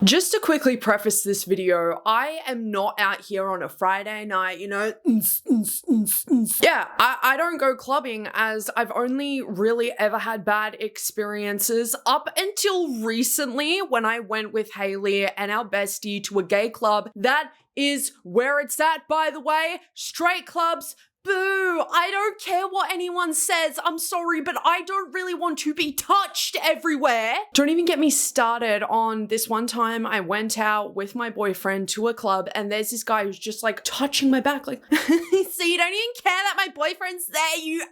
Just to quickly preface this video, I am not out here on a Friday night, you know, yeah, I don't go clubbing as I've only really ever had bad experiences up until recently when I went with Haley and our bestie to a gay club. That is where it's at, by the way. Straight clubs. Boo! I don't care what anyone says. I'm sorry, but I don't really want to be touched everywhere. Don't even get me started on this one time I went out with my boyfriend to a club and there's this guy who's just like touching my back like, so you don't even care that my boyfriend's there, you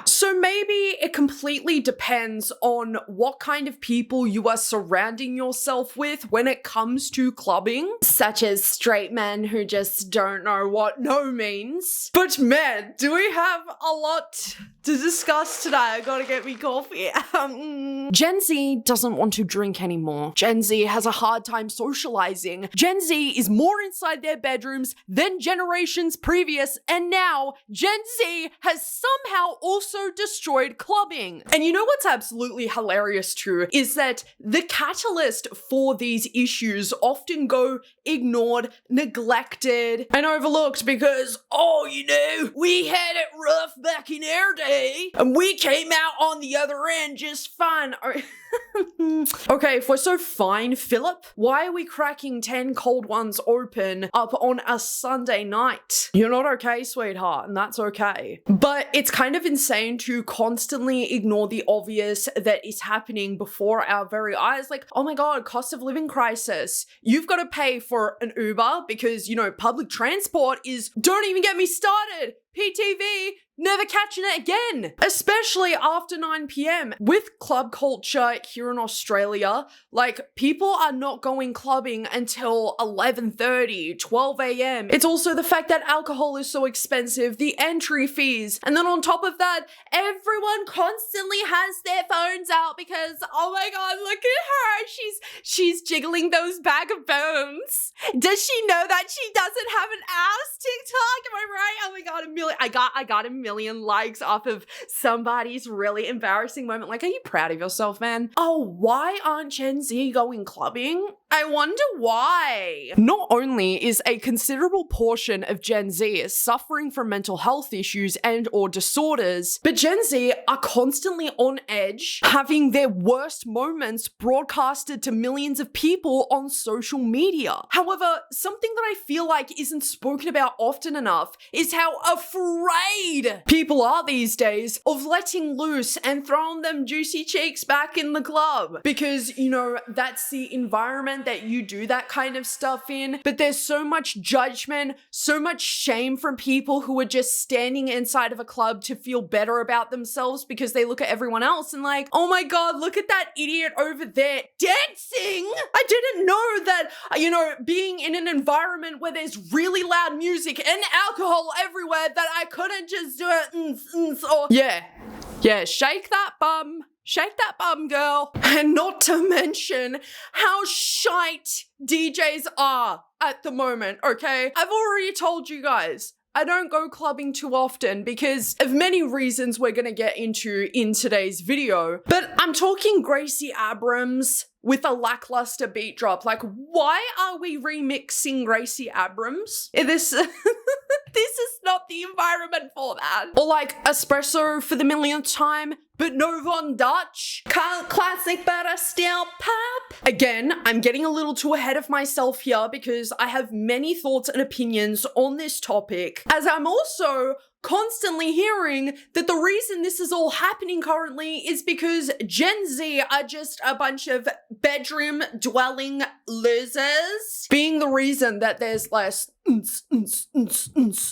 So maybe it completely depends on what kind of people you are surrounding yourself with when it comes to clubbing, such as straight men who just don't know what no means. But man, do we have a lot to discuss today? I gotta get me coffee. Gen Z doesn't want to drink anymore. Gen Z has a hard time socializing. Gen Z is more inside their bedrooms than generations previous, and now Gen Z has somehow also destroyed clubbing. And you know what's absolutely hilarious too is that the catalyst for these issues often go ignored, neglected, and overlooked because, oh, you know, we had it rough back in our day and we came out on the other end just fine. Okay, if we're so fine, Philip, why are we cracking 10 cold ones open up on a Sunday night? You're not okay, sweetheart, and that's okay. But it's kind of insane to constantly ignore the obvious that is happening before our very eyes. Like, oh my God, cost of living crisis. You've got to pay for an Uber because, you know, public transport is, don't even get me started. PTV, never catching it again, especially after 9 p.m. With club culture here in Australia, like people are not going clubbing until 11:30, 12 a.m. It's also the fact that alcohol is so expensive, the entry fees, and then on top of that, everyone constantly has their phones out because, oh my God, look at her, she's jiggling those bag of bones. Does she know that she doesn't have an ass? TikTok, am I right? Oh my God, I got a million likes off of somebody's really embarrassing moment. Like, are you proud of yourself, man? Oh, why aren't Gen Z going clubbing? I wonder why. Not only is a considerable portion of Gen Z suffering from mental health issues and or disorders, but Gen Z are constantly on edge, having their worst moments broadcasted to millions of people on social media. However, something that I feel like isn't spoken about often enough is how afraid people are these days of letting loose and throwing them juicy cheeks back in the club. Because, you know, that's the environment that you do that kind of stuff in, but there's so much judgment, so much shame from people who are just standing inside of a club to feel better about themselves because they look at everyone else and like, oh my God, look at that idiot over there dancing. I didn't know that, you know, being in an environment where there's really loud music and alcohol everywhere that I couldn't just do it. Or yeah, shake that bum. Shake that bum, girl. And not to mention how shite DJs are at the moment, okay? I've already told you guys, I don't go clubbing too often because of many reasons we're gonna get into in today's video. But I'm talking Gracie Abrams with a lackluster beat drop. Like, why are we remixing Gracie Abrams? This is not the environment for that. Or like espresso for the millionth time, but no Von Dutch. Classic, but I still pop. Again, I'm getting a little too ahead of myself here because I have many thoughts and opinions on this topic, as I'm also constantly hearing that the reason this is all happening currently is because Gen Z are just a bunch of bedroom dwelling losers, being the reason that there's less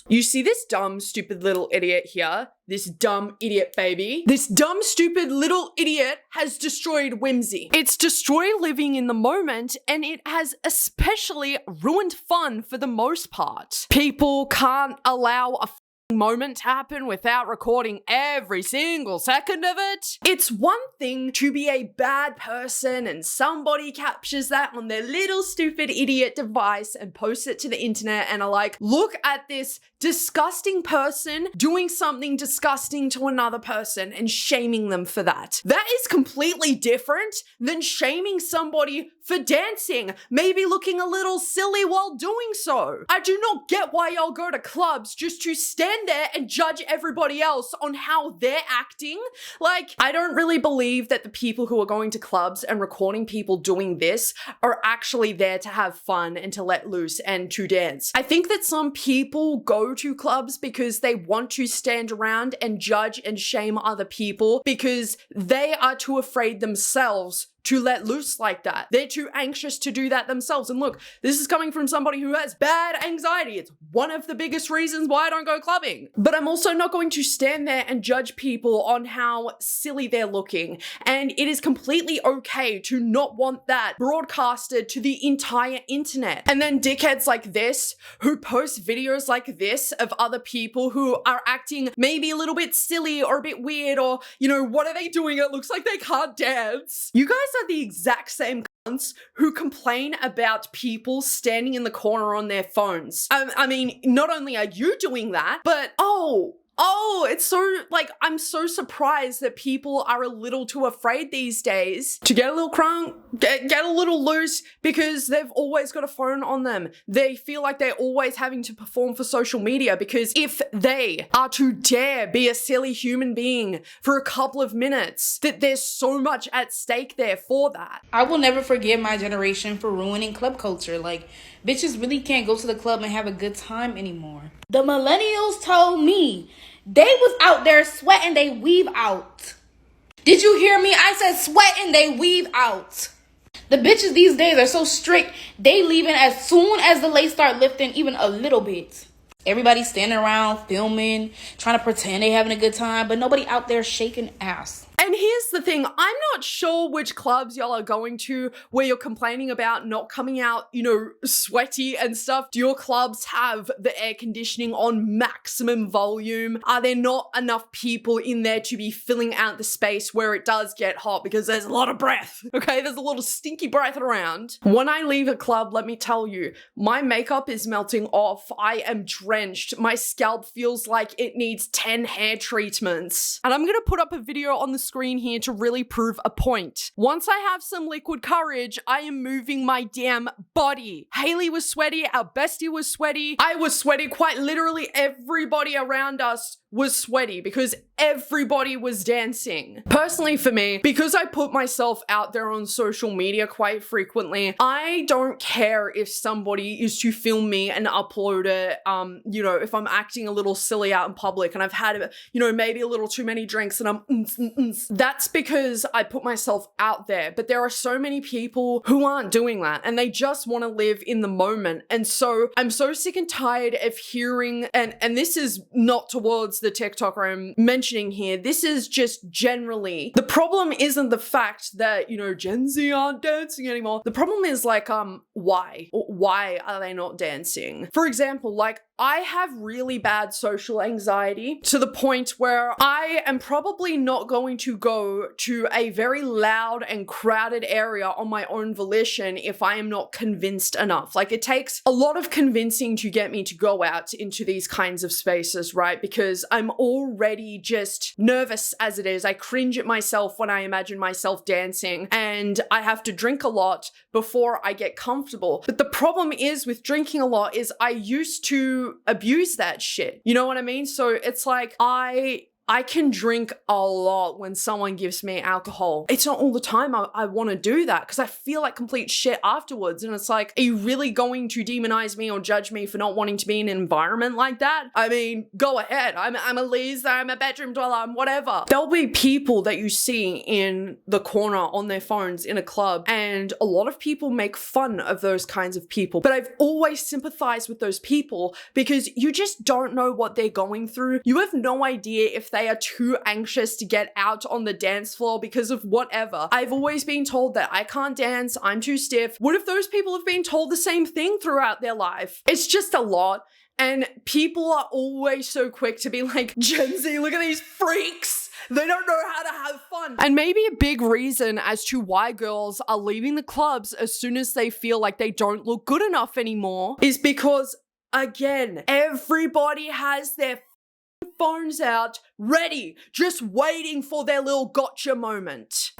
You see this dumb, stupid little idiot here? This dumb idiot baby? This dumb, stupid little idiot has destroyed whimsy. It's destroyed living in the moment, and it has especially ruined fun for the most part. People can't allow a moment to happen without recording every single second of it. It's one thing to be a bad person and somebody captures that on their little stupid idiot device and posts it to the internet and are like, look at this disgusting person doing something disgusting to another person and shaming them for that. That is completely different than shaming somebody for dancing, maybe looking a little silly while doing so. I do not get why y'all go to clubs just to stand there and judge everybody else on how they're acting. Like, I don't really believe that the people who are going to clubs and recording people doing this are actually there to have fun and to let loose and to dance. I think that some people go to clubs because they want to stand around and judge and shame other people because they are too afraid themselves to let loose like that. They're too anxious to do that themselves. And look, this is coming from somebody who has bad anxiety. It's one of the biggest reasons why I don't go clubbing. But I'm also not going to stand there and judge people on how silly they're looking. And it is completely okay to not want that broadcasted to the entire internet. And then dickheads like this, who post videos like this of other people who are acting maybe a little bit silly or a bit weird, or, you know, what are they doing? It looks like they can't dance. You guys are the exact same cunts who complain about people standing in the corner on their phones. I mean, not only are you doing that, but it's so, like, I'm so surprised that people are a little too afraid these days to get a little crunk, get a little loose, because they've always got a phone on them. They feel like they're always having to perform for social media, because if they are to dare be a silly human being for a couple of minutes, that there's so much at stake there for that. I will never forgive my generation for ruining club culture. Like, bitches really can't go to the club and have a good time anymore. The millennials told me they was out there sweating they weave out. Did you hear me? I said sweating they weave out. The bitches these days are so strict, they leaving as soon as the lace start lifting even a little bit. Everybody standing around filming, trying to pretend they having a good time, but nobody out there shaking ass. And here's the thing, I'm not sure which clubs y'all are going to where you're complaining about not coming out, you know, sweaty and stuff. Do your clubs have the air conditioning on maximum volume? Are there not enough people in there to be filling out the space where it does get hot? Because there's a lot of breath, okay? There's a lot of stinky breath around. When I leave a club, let me tell you, my makeup is melting off. I am drenched. My scalp feels like it needs 10 hair treatments. And I'm gonna put up a video on the screen here to really prove a point. Once I have some liquid courage, I am moving my damn body. Haley was sweaty, our bestie was sweaty, I was sweaty, quite literally everybody around us was sweaty because everybody was dancing. Personally for me, because I put myself out there on social media quite frequently, I don't care if somebody is to film me and upload it, you know, if I'm acting a little silly out in public and I've had, you know, maybe a little too many drinks and I'm that's because I put myself out there. But there are so many people who aren't doing that and they just want to live in the moment. And so I'm so sick and tired of hearing, and this is not towards the TikToker I'm mentioning here, this is just generally, the problem isn't the fact that, you know, Gen Z aren't dancing anymore. The problem is like, why? Why are they not dancing? For example, like, I have really bad social anxiety to the point where I am probably not going to go to a very loud and crowded area on my own volition if I am not convinced enough. Like, it takes a lot of convincing to get me to go out into these kinds of spaces, right? Because I'm already just nervous as it is. I cringe at myself when I imagine myself dancing, and I have to drink a lot before I get comfortable. But the problem is with drinking a lot is I used to abuse that shit. You know what I mean? So it's like I can drink a lot when someone gives me alcohol. It's not all the time I want to do that because I feel like complete shit afterwards. And it's like, are you really going to demonize me or judge me for not wanting to be in an environment like that? I mean, go ahead. I'm a Liz, I'm a bedroom dweller, I'm whatever. There'll be people that you see in the corner on their phones in a club, and a lot of people make fun of those kinds of people. But I've always sympathized with those people because you just don't know what they're going through. You have no idea if they are too anxious to get out on the dance floor because of whatever. I've always been told that I can't dance, I'm too stiff. What if those people have been told the same thing throughout their life? It's just a lot. And people are always so quick to be like, Gen Z, look at these freaks. They don't know how to have fun. And maybe a big reason as to why girls are leaving the clubs as soon as they feel like they don't look good enough anymore is because, again, everybody has their phones out, ready, just waiting for their little gotcha moment.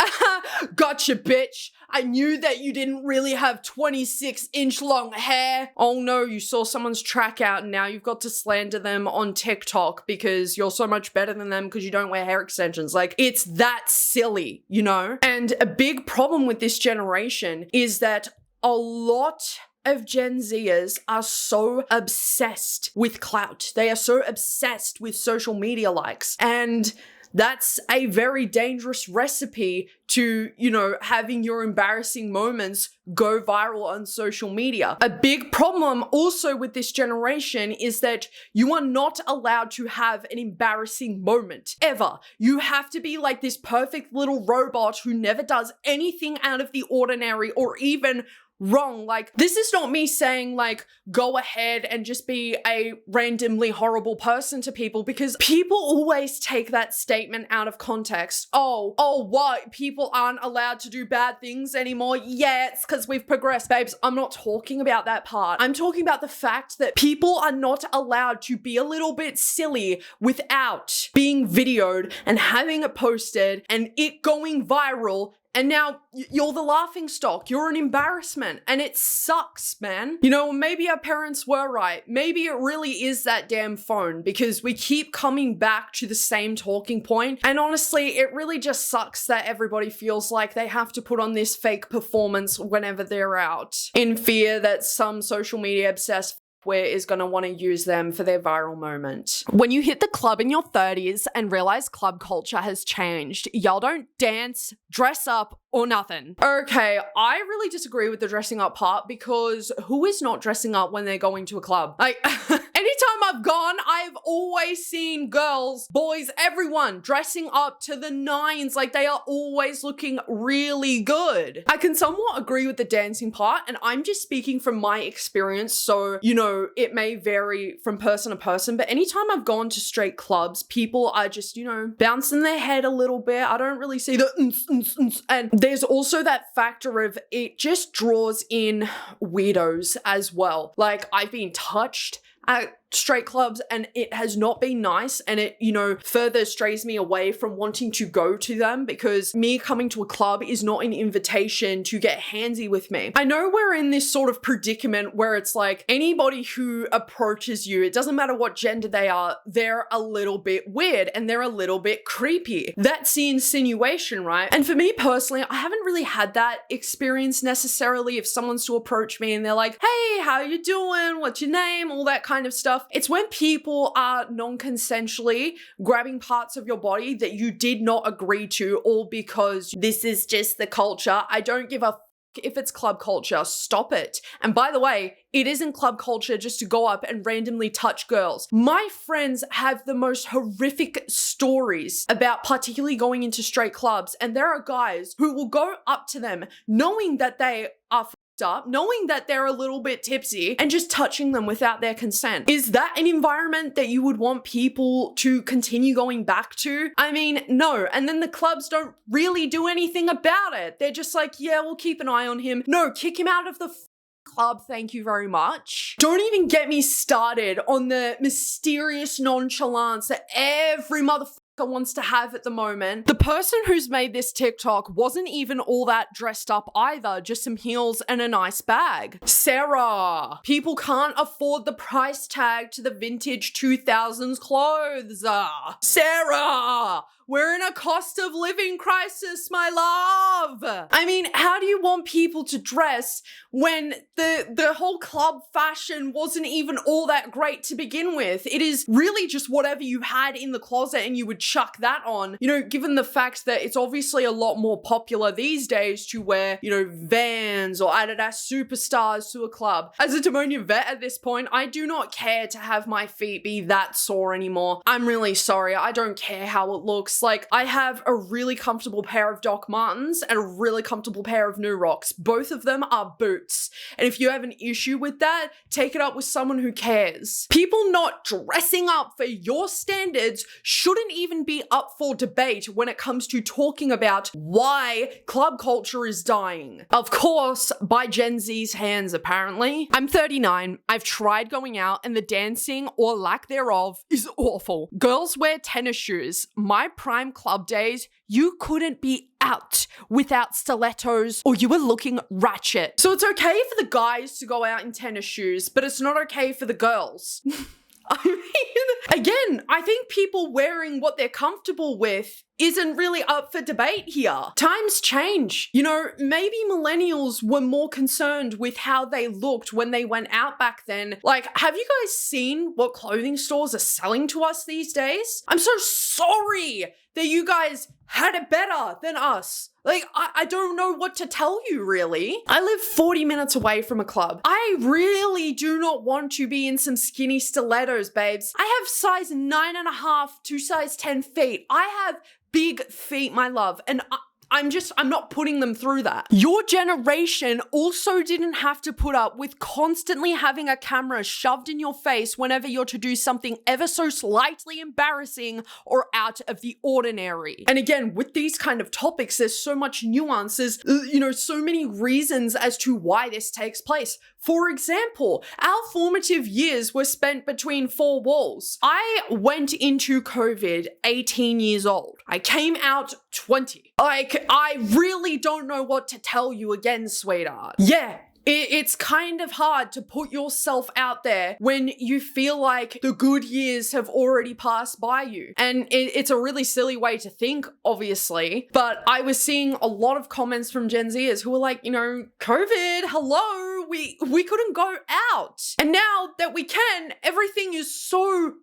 Gotcha, bitch. I knew that you didn't really have 26-inch long hair. Oh no, you saw someone's track out and now you've got to slander them on TikTok because you're so much better than them because you don't wear hair extensions. Like, it's that silly, you know? And a big problem with this generation is that a lot of Gen Zers are so obsessed with clout. They are so obsessed with social media likes. And that's a very dangerous recipe to, you know, having your embarrassing moments go viral on social media. A big problem also with this generation is that you are not allowed to have an embarrassing moment, ever. You have to be like this perfect little robot who never does anything out of the ordinary or even wrong. Like, this is not me saying like go ahead and just be a randomly horrible person to people, because people always take that statement out of context. Oh, what? People aren't allowed to do bad things anymore? Yeah, it's because we've progressed. Babes, I'm not talking about that part. I'm talking about the fact that people are not allowed to be a little bit silly without being videoed and having it posted and it going viral. And now you're the laughing stock. You're an embarrassment. And it sucks, man. You know, maybe our parents were right. Maybe it really is that damn phone, because we keep coming back to the same talking point. And honestly, it really just sucks that everybody feels like they have to put on this fake performance whenever they're out, in fear that some social media obsessed where is going to want to use them for their viral moment. When you hit the club in your 30s and realize club culture has changed, y'all don't dance, dress up, or nothing. Okay, I really disagree with the dressing up part, because who is not dressing up when they're going to a club? Like, anytime I've gone, I've always seen girls, boys, everyone dressing up to the nines. Like, they are always looking really good. I can somewhat agree with the dancing part, and I'm just speaking from my experience, so, you know, it may vary from person to person, but anytime I've gone to straight clubs, people are just, you know, bouncing their head a little bit. I don't really see the and there's also that factor of it just draws in weirdos as well. Like, I've been touched at straight clubs and it has not been nice, and it, you know, further strays me away from wanting to go to them, because me coming to a club is not an invitation to get handsy with me. I know we're in this sort of predicament where it's like anybody who approaches you, it doesn't matter what gender they are, they're a little bit weird and they're a little bit creepy. That's the insinuation, right? And for me personally, I haven't really had that experience necessarily. If someone's to approach me and they're like, hey, how you doing? What's your name? All that kind of stuff. It's when people are non-consensually grabbing parts of your body that you did not agree to, all because this is just the culture. I don't give a if it's club culture, stop it. And by the way, it isn't club culture just to go up and randomly touch girls. My friends have the most horrific stories about particularly going into straight clubs, and there are guys who will go up to them knowing that they are up, knowing that they're a little bit tipsy, and just touching them without their consent. Is that an environment that you would want people to continue going back to? I mean, no. And then the clubs don't really do anything about it. They're just like, yeah, we'll keep an eye on him. No, kick him out of the club, thank you very much. Don't even get me started on the mysterious nonchalance that every motherfucker wants to have at the moment. The person who's made this TikTok wasn't even all that dressed up either, just some heels and a nice bag. Sarah, people can't afford the price tag to the vintage 2000s clothes. Sarah, we're in a cost of living crisis, my love. I mean, how do you want people to dress when the whole club fashion wasn't even all that great to begin with? It is really just whatever you had in the closet and you would chuck that on. You know, given the fact that it's obviously a lot more popular these days to wear, you know, Vans or Adidas Superstars to a club. As a Timonian vet at this point, I do not care to have my feet be that sore anymore. I'm really sorry. I don't care how it looks. boots. Like, I have a really comfortable pair of Doc Martens and a really comfortable pair of New Rocks. Both of them are boots. And if you have an issue with that, take it up with someone who cares. People not dressing up for your standards shouldn't even be up for debate when it comes to talking about why club culture is dying. Of course, by Gen Z's hands, apparently. I'm 39. I've tried going out and the dancing, or lack thereof, is awful. Girls wear tennis shoes. My prime club days, you couldn't be out without stilettos or you were looking ratchet. So it's okay for the guys to go out in tennis shoes, but it's not okay for the girls. I mean, again, I think people wearing what they're comfortable with isn't really up for debate here. Times change. You know, maybe millennials were more concerned with how they looked when they went out back then. Like, have you guys seen what clothing stores are selling to us these days? I'm so sorry that you guys had it better than us. Like, I don't know what to tell you, really. I live 40 minutes away from a club. I really do not want to be in some skinny stilettos, babes. I have size 9.5 to size 10 feet. I have big feet, my love, and I'm not putting them through that. Your generation also didn't have to put up with constantly having a camera shoved in your face whenever you're to do something ever so slightly embarrassing or out of the ordinary. And again, with these kind of topics, there's so much nuances, so many reasons as to why this takes place. For example, our formative years were spent between four walls. I went into COVID 18 years old. I came out 20. Like, I really don't know what to tell you again, sweetheart. Yeah. It's kind of hard to put yourself out there when you feel like the good years have already passed by you. And it's a really silly way to think, obviously. But I was seeing a lot of comments from Gen Zers who were like, COVID, hello, we couldn't go out. And now that we can, everything is so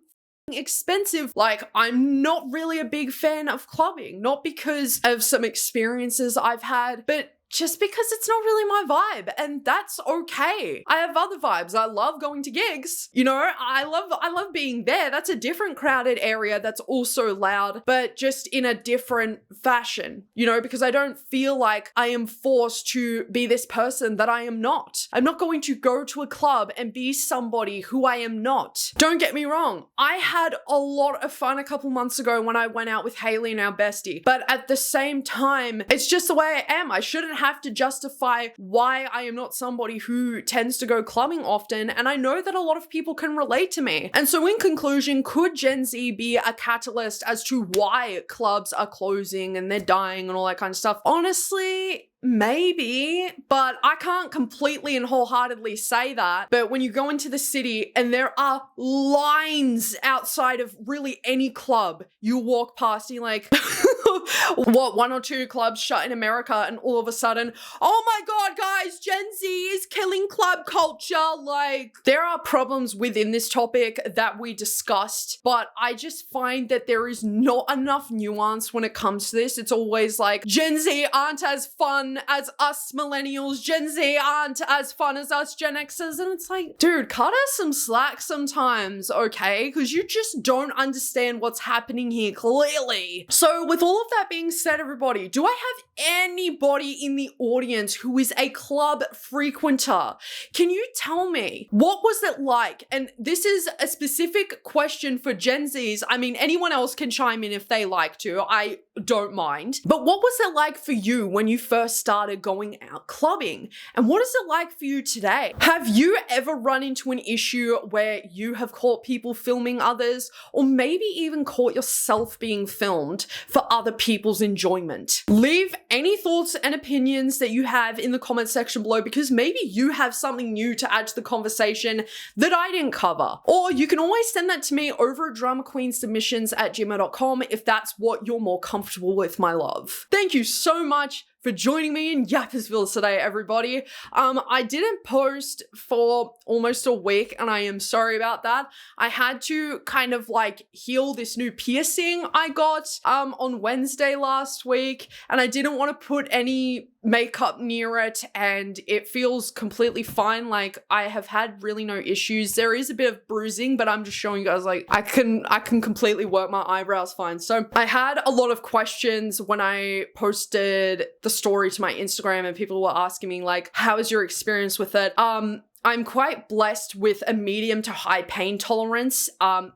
expensive. Like, I'm not really a big fan of clubbing, not because of some experiences I've had, but just because it's not really my vibe, and that's okay. I have other vibes. I love going to gigs. I love being there. That's a different crowded area that's also loud, but just in a different fashion, because I don't feel like I am forced to be this person that I am not. I'm not going to go to a club and be somebody who I am not. Don't get me wrong. I had a lot of fun a couple months ago when I went out with Haley and our bestie, but at the same time, it's just the way I am. I shouldn't have to justify why I am not somebody who tends to go clubbing often, and I know that a lot of people can relate to me. And so in conclusion, could Gen Z be a catalyst as to why clubs are closing and they're dying and all that kind of stuff? Honestly, maybe, but I can't completely and wholeheartedly say that. But when you go into the city and there are lines outside of really any club you walk past, and you're like, what, 1 or 2 clubs shut in America, and all of a sudden, oh my God, guys, Gen Z is killing club culture. Like, there are problems within this topic that we discussed, but I just find that there is not enough nuance when it comes to this. It's always like, Gen Z aren't as fun as us millennials. Gen Z aren't as fun as us Gen Xers. And it's like, dude, cut us some slack sometimes, okay? Because you just don't understand what's happening here clearly. So with all of that being said, everybody, do I have anybody in the audience who is a club frequenter? Can you tell me, what was it like? And this is a specific question for Gen Zs. I mean, anyone else can chime in if they like to. I don't mind. But what was it like for you when you first started going out clubbing? And what is it like for you today? Have you ever run into an issue where you have caught people filming others, or maybe even caught yourself being filmed for other people's enjoyment? Leave any thoughts and opinions that you have in the comment section below, because maybe you have something new to add to the conversation that I didn't cover. Or you can always send that to me over at dramakweensubmissions@gmail.com if that's what you're more comfortable with, my love. Thank you so much for joining me in Yappersville today, everybody. I didn't post for almost a week, and I am sorry about that. I had to kind of like heal this new piercing I got on Wednesday last week, and I didn't want to put any makeup near it and it feels completely fine. Like, I have had really no issues. There is a bit of bruising, but I'm just showing you guys, like, I can completely work my eyebrows fine. So I had a lot of questions when I posted the story to my Instagram, and people were asking me, like, how is your experience with it? I'm quite blessed with a medium to high pain tolerance,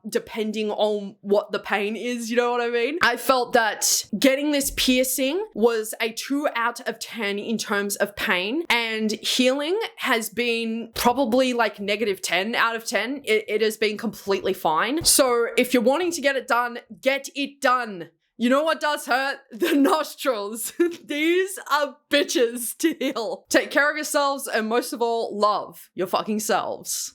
depending on what the pain is, you know what I mean? I felt that getting this piercing was a 2 out of 10 in terms of pain, and healing has been probably like -10 out of 10. It has been completely fine. So if you're wanting to get it done, get it done. You know what does hurt? The nostrils. These are bitches to heal. Take care of yourselves, and most of all, love your fucking selves.